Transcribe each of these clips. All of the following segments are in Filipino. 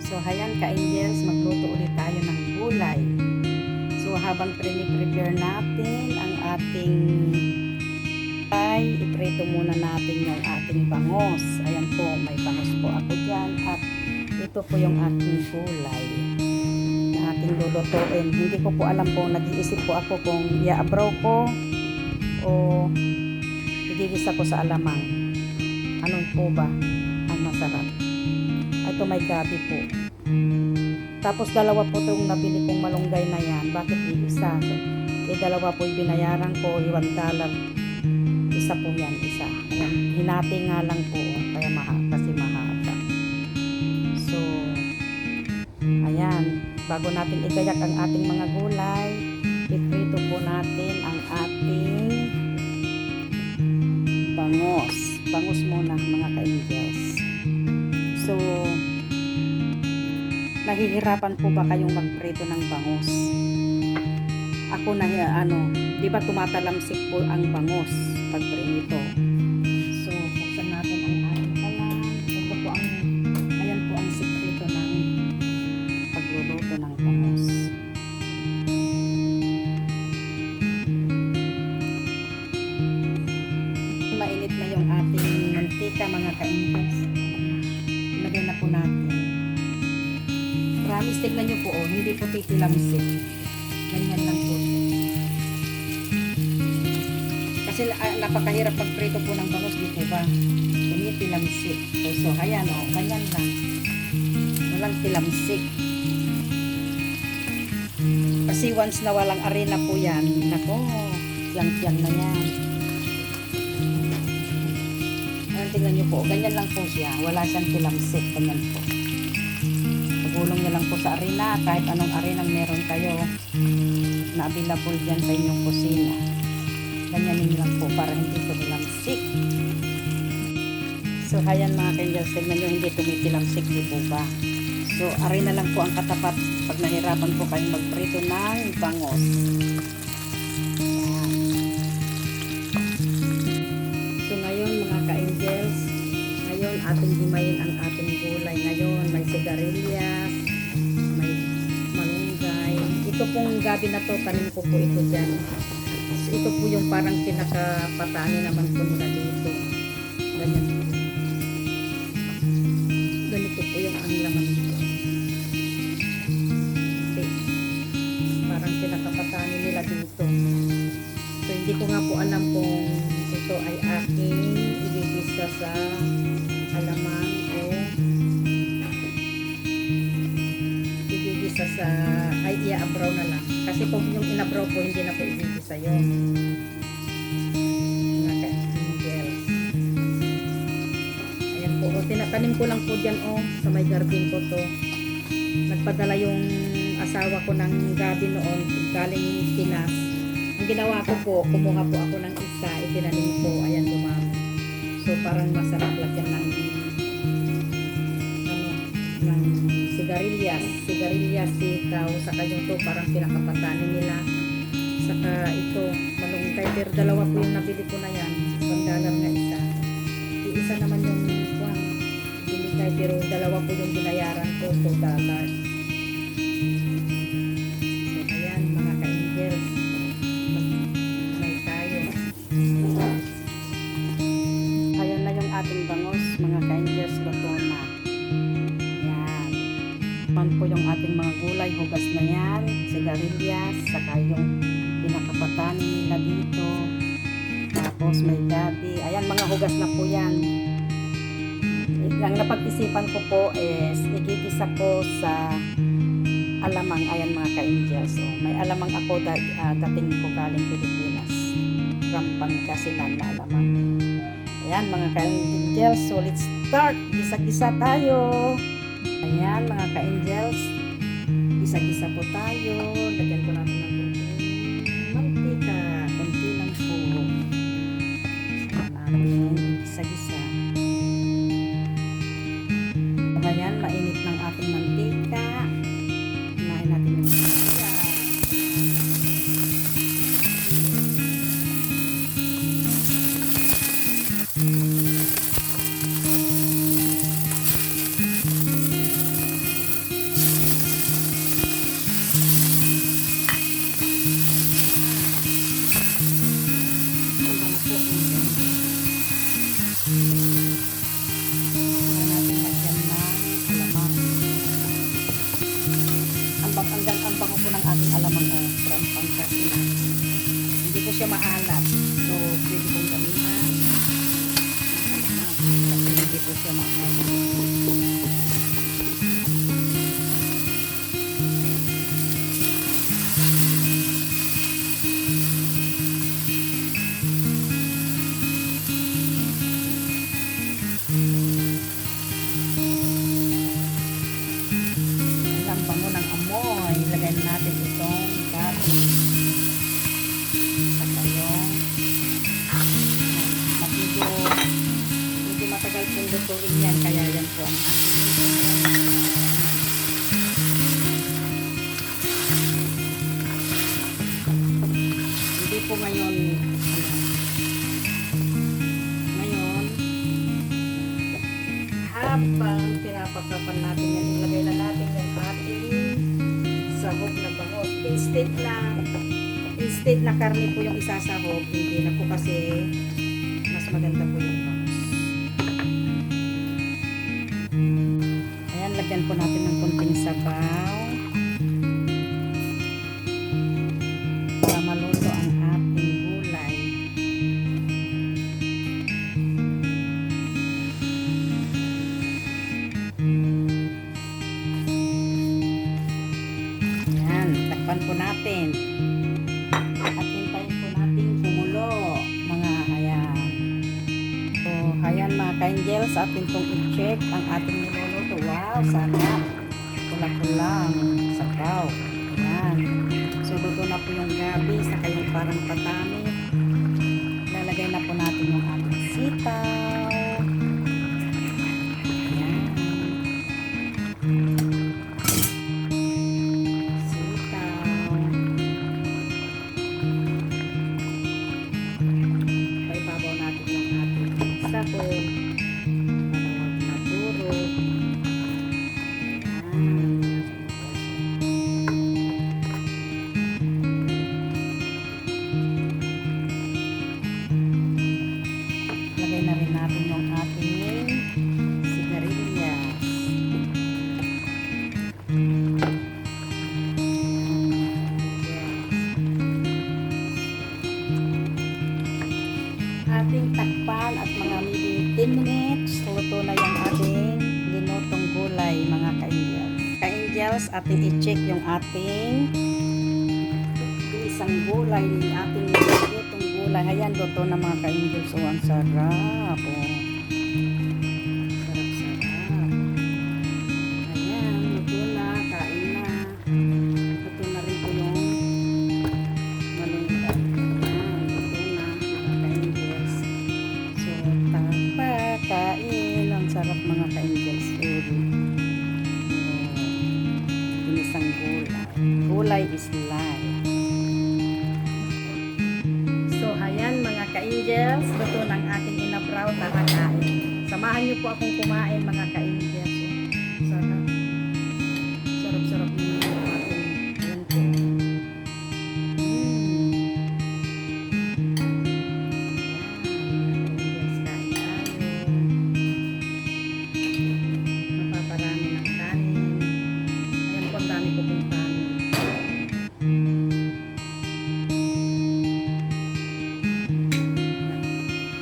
So, ayan ka-angels, magluto ulit tayo ng gulay. So, habang prepare natin ang ating iprito muna natin yung ating bangos. Ayan po, may bangos po ako dyan. At ito po yung ating gulay na ating lulutuin. Hindi ko po alam po, nag-iisip po ako kung i-abraw ko o igigisa ko sa alamang. Anong po ba ang masarap? Ito may gabi po. Tapos dalawa po itong nabili kong malunggay na yan. Bakit isa? So, dalawa po yung binayaran ko, $1. Isa po yan, isa. Ayan, hinati nga lang po. Kaya kasi mahaba. So, ayan. Bago natin igayak ang ating mga gulay, iprito po natin ang ating bangos. Bangos muna mga ka-angels. So, nahihirapan po ba kayong magprito ng bangos? Ako na, di ba tumatalamsik po ang bangos pag prito? So, buksan natin ang ating palang. Ito po ayan po ang sikreto ng pagluluto ng bangos. Mainit na yung ating mantika mga ka-angels. Ilagay na po natin. Promise, tignan nyo po, hindi po titilamsik. Ganyan lang po. Kasi napakahirap pagprito po ng bangos, di po ba? Tumitilamsik. So, ayan o, ganyan lang. Walang tilamsik. Kasi once na walang arena po yan, nako, tiyang-tiyang na yan. Ayan, tingnan nyo po, ganyan lang po siya. Wala siyang tilamsik, ganyan po. Pagulong nyo lang po sa arena, kahit anong arena meron kayo na available dyan sa inyong kusina. Ganyanin lang po para hindi ito tilamsik. So, ayan mga ka-angels, tignan nyo, hindi tumitilamsik, di po ba? So, arena lang po ang katapat pag nahirapan po kayong magprito ng bangos. Ayan. So, ngayon mga ka-angels, ngayon ating himayin ang ating gulay. Ngayon may sigarilyas, may malunggay. Ito pong gabi na to, tanim ko po ito dyan. So, ito po yung parang pinakapatani naman po nila dito. Ganyan po. Ganito po yung ang laman nito. Okay. Parang pinakapatani nila dito. So, hindi ko nga po alam kung ito ay aking igigisa sa alamang o igigisa sa i-abraw na lang. Kasi kung yung inabraw po, hindi na po igigisa yun. Mga ka-angels. Ayan po. Tinatanim ko lang po dyan sa may garden ko to. Nagpadala yung asawa ko ng gabi noon galing Pinas. Ang ginawa ko po, kumuha po ako ng isa, itinanim ko, ayan dumami. So parang masarap lagyan ng sigarilyas, sitaw, saka yung to parang pinakapatani nila. Saka ito, malunggay, pero dalawa po yung nabili ko na yan, $1 nga isa. Isa naman yung binigay, pero dalawa po yung binayaran ko, $2. Ating bangos, mga ka-angels, luto na. Yan. Man po yung ating mga gulay, hugas na yan, sigarilyas, saka yung pinakapatani nila dito. Tapos may gabi. Ayan, mga hugas na po yan. Ang napag-isipan ko po is, igigisa ko sa alamang. Ayan mga ka-angels. So, may alamang ako dating ko galing Pilipinas. From Pangasinan na alamang. Ayan mga ka-angels, so let's start. Gisa-gisa tayo. Ayan mga ka-angels, gisa-gisa po tayo. Lagyan ko natin ng mantika. Kunti lang po. Saka natin gisa-gisa. Ayan, mainit ng ating mantika. Unahin natin yung mantika. siya maalat. So, pwede kong gamihan ng alamang kasi hindi po siya maalat. Ang bango ng amoy. Ilagay na natin itong gabi. Saka yung medyo matagal pong lutuin yan. Kaya yan po ang ating hindi po ngayon habang pinapakapan natin yan, ilagay na natin yung ating sahog na bango. Instead na karne po yung isasahog, hindi na po kasi mas maganda po yung bangus. Ayan, lagyan po natin ng konting sabaw para maluto ang ating gulay. Takpan po natin at hintayin po natin kumulo mga ayan. So ayan mga ka-angels, atin pong i-check ang ating niluluto. Wow, sarap, pula-pulang sabaw. Ayan, so luto na po yung gabi saka yung parang patani. Lalagay na po natin yung ating sitaw. Ayan, sahog, malawag na turo. Lagay na rin natin yung ating sigarilyas. Ating takpan at mga 10 minutes, luto na yung ating linutong gulay mga ka-angels. Ka-angels, ating i-check yung ating isang gulay, yung ating linutong gulay. Ayan, luto na mga ka-angels. So, ang sarap. Oh. Sarap-sarap. Ayan, luto na, kain na. Luto na rin po yung malunggay. Ayan, luto na mga ka-angels. So, kain. Ang sarap mga ka-angels food. Ginisang gulay. Gulay is life. So, ayan mga ka-angels. Luto ng ating inabraw. Tara kain. Samahan niyo po akong kumain mga ka-angels. Sarap. Sarap-sarap yung ating yun po.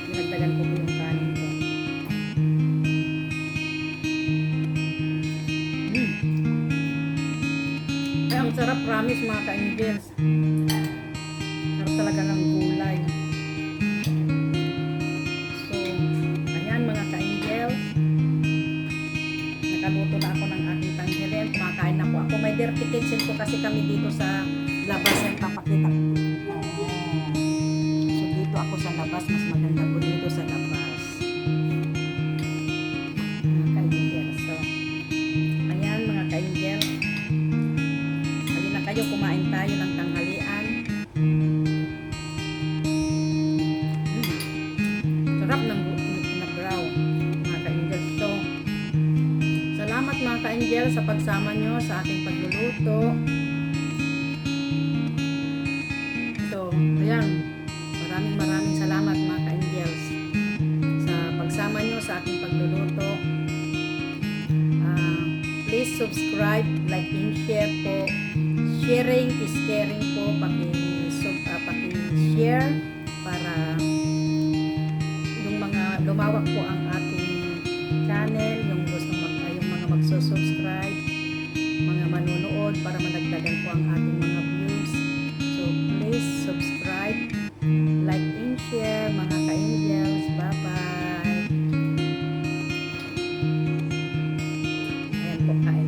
Dinagdagan ko po yung kanin ko. Ay, ang sarap, promise mga ka-angels. Sarap talaga ng gulay. So, ayan mga ka-angels. Nakaluto na ako ng aking tanghalian. Kumakain na po ako. May dirty kitchen po kasi kami dito sa labas yung papakita ko. So, dito ako sa labas. Mas maganda po dito sa labas. Mga ka-angels. So, ayan mga ka-angels. Halina kayo, kumain tayo ng tanghalian. Sarap ng inabraw mga ka-angels. So, salamat mga ka-angels sa pagsama nyo sa ating pagluluto. So, ayan. Maraming salamat mga ka-angels sa pagsama nyo sa ating pagluluto. Please subscribe, like, and share po. Sharing is caring po. Paki-share share para yung mga lumawak po ang ating channel, yung yung mga magsusubscribe, mga manunood para madagdagan po ang ating mga views. So please subscribe, like and share mga ka-angels. Bye-bye. Ayan po, kain